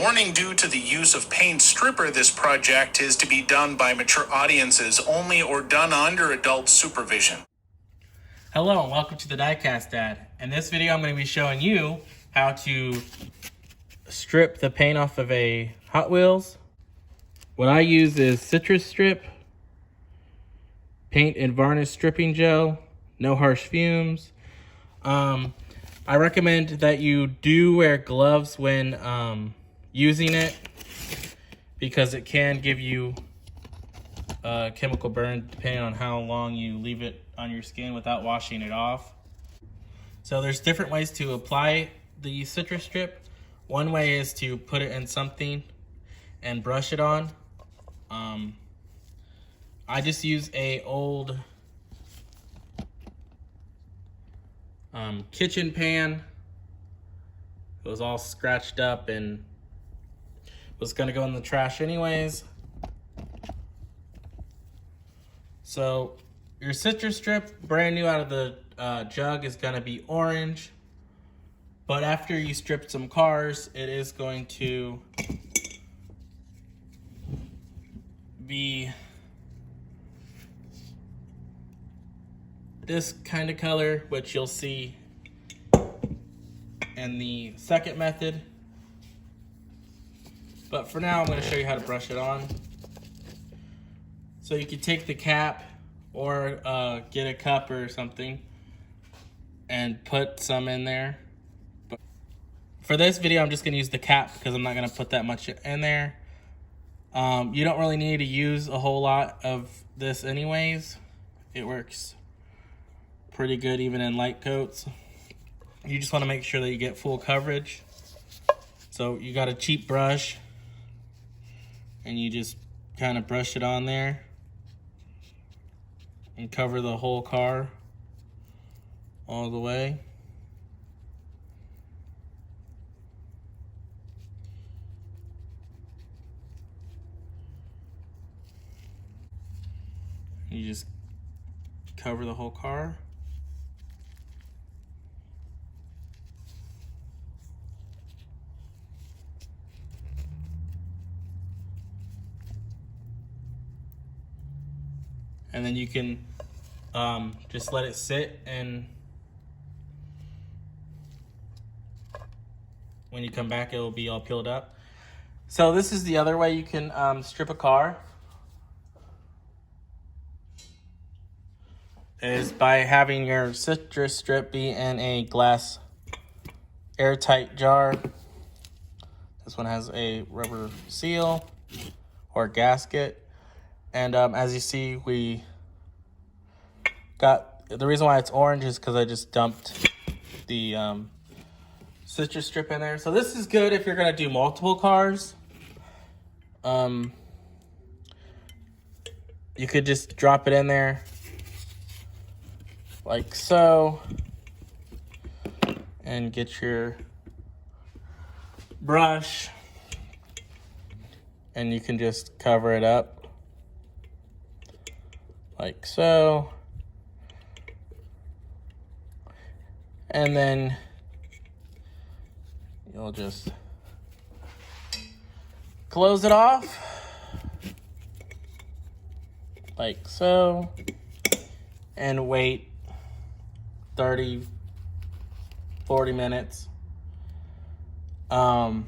Warning: due to the use of paint stripper, this project is to be done by mature audiences only or done under adult supervision. Hello and welcome to the DIECAST ad. In this video I'm going to be showing you how to strip the paint off of a Hot Wheels. What I use is citrus strip, paint and varnish stripping gel, no harsh fumes. I recommend that you do wear gloves when using it because it can give you a chemical burn depending on how long you leave it on your skin without washing it off. So there's different ways to apply the citrus strip. One way is to put it in something and brush it on. I just use a old kitchen pan. It was all scratched up and was gonna go in the trash anyways. So your citrus strip, brand new out of the jug, is gonna be orange. But after you strip some cars, it is going to be this kind of color, which you'll see in the second method. But for now, I'm going to show you how to brush it on. So you can take the cap or get a cup or something and put some in there. But for this video, I'm just going to use the cap because I'm not going to put that much in there. You don't really need to use a whole lot of this anyways. It works pretty good even in light coats. You just want to make sure that you get full coverage. So you got a cheap brush and you just kind of brush it on there and cover the whole car all the way. You just cover the whole car. And then you can just let it sit, and when you come back, it will be all peeled up. So this is the other way you can strip a car, is by having your citrus strip be in a glass airtight jar. This one has a rubber seal or gasket. And as you see, we got, the reason why it's orange is because I just dumped the citrus strip in there. So this is good if you're gonna do multiple cars. You could just drop it in there like so and get your brush and you can just cover it up like so, and then you'll just close it off like so and wait 30-40 minutes, and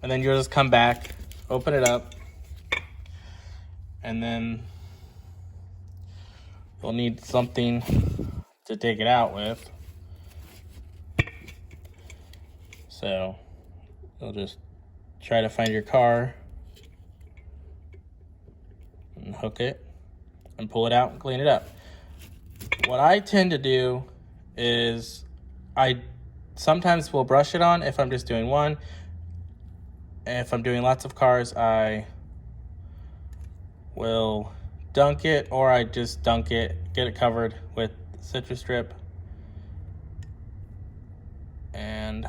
then you'll just come back, open it up, and then you'll need something to take it out with. So you'll just try to find your car and hook it and pull it out and clean it up. What I tend to do is I sometimes will brush it on if I'm just doing one. And if I'm doing lots of cars, I will dunk it, or I just dunk it, get it covered with citrus strip, and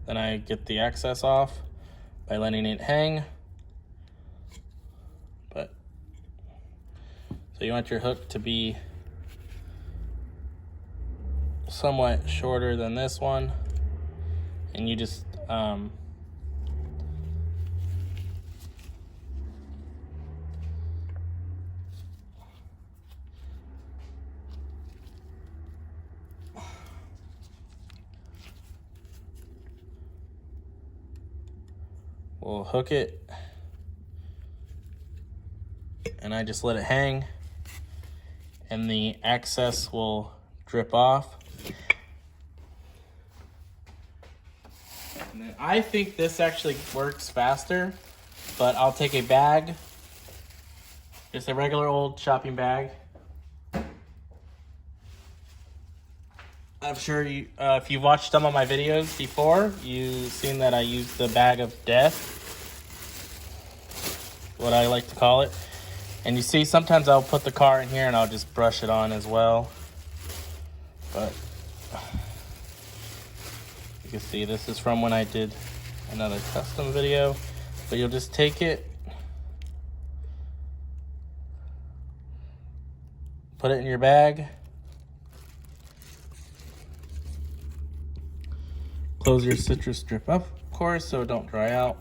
then I get the excess off by letting it hang. But so you want your hook to be somewhat shorter than this one, and you just we'll hook it, and I just let it hang, and the excess will drip off. And then I think this actually works faster, but I'll take a bag, just a regular old shopping bag. I'm sure you, if you've watched some of my videos before, you've seen that I use the bag of death, what I like to call it. And you see, sometimes I'll put the car in here and I'll just brush it on as well. But you can see this is from when I did another custom video. But you'll just take it, put it in your bag, close your citrus strip up, of course, so it don't dry out.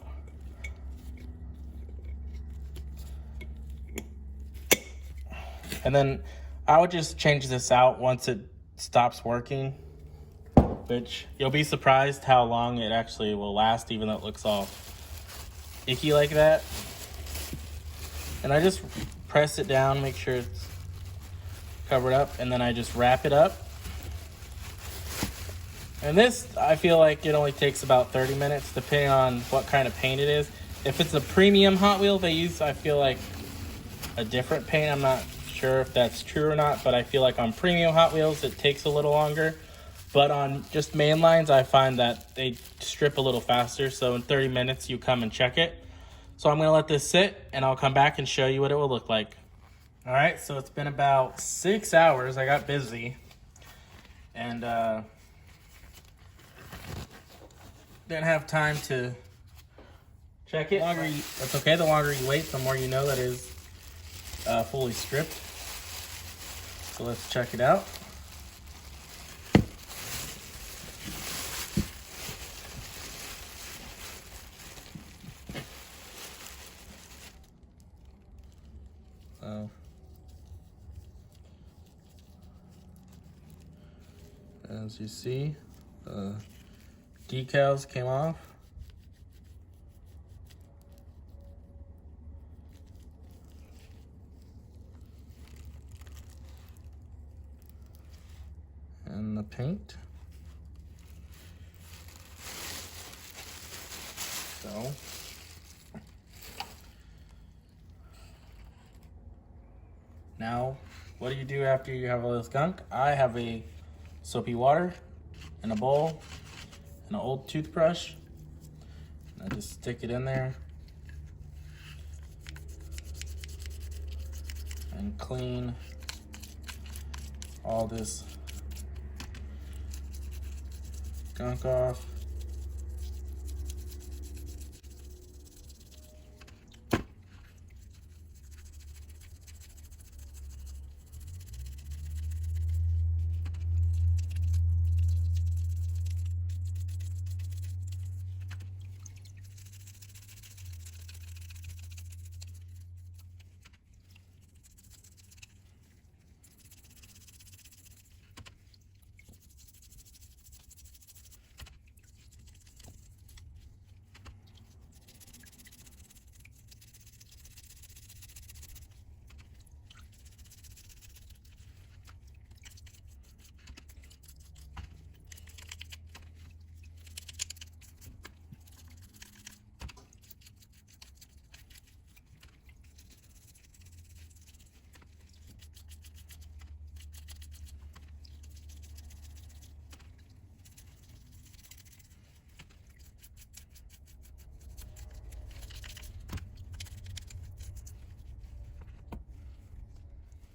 And then I would just change this out once it stops working, which you'll be surprised how long it actually will last, even though it looks all icky like that. And I just press it down, make sure it's covered up, and then I just wrap it up. And this, I feel like it only takes about 30 minutes, depending on what kind of paint it is. If it's a premium Hot Wheel they use, I feel like a different paint. I'm not sure if that's true or not, but I feel like on premium Hot Wheels it takes a little longer. But on just main lines, I find that they strip a little faster. So in 30 minutes, you come and check it. So I'm gonna let this sit and I'll come back and show you what it will look like. All right, so it's been about 6 hours. I got busy and didn't have time to check it. That's okay, the longer you wait, the more you know that it is fully stripped. So let's check it out. As you see, decals came off. And the paint. So now, what do you do after you have all this gunk? I have a soapy water in a bowl and an old toothbrush. And I just stick it in there and clean all this gunk off.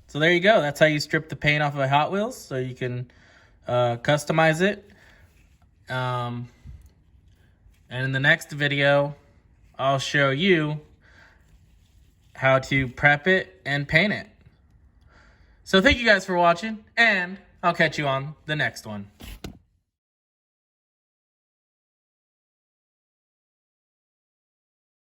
So there you go. That's how you strip the paint off of a Hot Wheels. So you can customize it. And in the next video, I'll show you how to prep it and paint it. So thank you guys for watching, and I'll catch you on the next one.